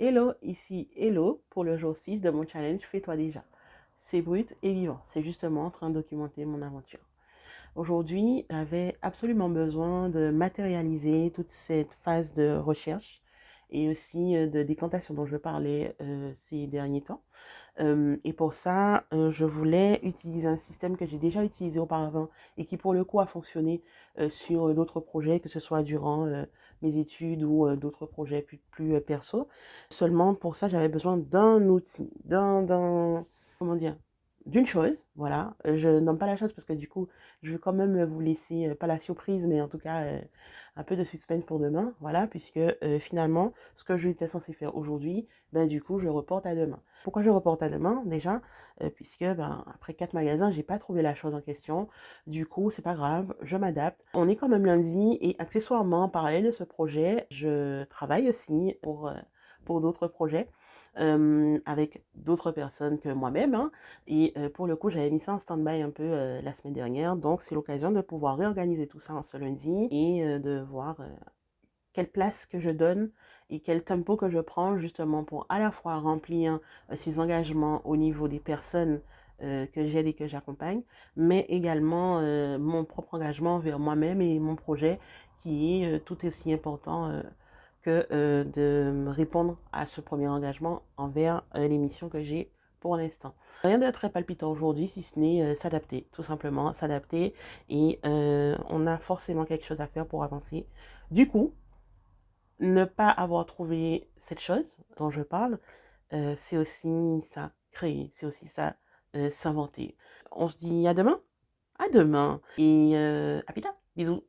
Hello, ici Hello pour le jour 6 de mon challenge Fais-toi déjà. C'est brut et vivant, c'est justement en train de documenter mon aventure. Aujourd'hui, j'avais absolument besoin de matérialiser toute cette phase de recherche et aussi de décantation dont je parlais ces derniers temps. Et pour ça, je voulais utiliser un système que j'ai déjà utilisé auparavant et qui pour le coup a fonctionné sur d'autres projets, que ce soit durant mes études ou d'autres projets plus perso. Seulement pour ça, j'avais besoin d'un outil, comment dire, d'une chose, voilà. Je nomme pas la chose parce que du coup, je veux quand même vous laisser, pas la surprise, mais en tout cas, un peu de suspense pour demain, voilà, puisque finalement, ce que j'étais censé faire aujourd'hui, ben du coup, je reporte à demain. Pourquoi je reporte à demain déjà? Puisque ben, après 4 magasins, j'ai pas trouvé la chose en question. Du coup, c'est pas grave, je m'adapte. On est quand même lundi et accessoirement, en parallèle de ce projet, je travaille aussi pour d'autres projets. Avec d'autres personnes que moi-même, hein. Et pour le coup, j'avais mis ça en stand-by un peu la semaine dernière. Donc, c'est l'occasion de pouvoir réorganiser tout ça en ce lundi et de voir quelle place que je donne et quel tempo que je prends justement pour à la fois remplir ces engagements au niveau des personnes que j'aide et que j'accompagne, mais également mon propre engagement vers moi-même et mon projet qui est tout aussi important que de me répondre à ce premier engagement envers les missions que j'ai pour l'instant. Rien de très palpitant aujourd'hui, si ce n'est s'adapter, tout simplement s'adapter, et on a forcément quelque chose à faire pour avancer. Du coup, ne pas avoir trouvé cette chose dont je parle, c'est aussi ça, créer, c'est aussi ça, s'inventer. On se dit à demain et à plus tard. Bisous.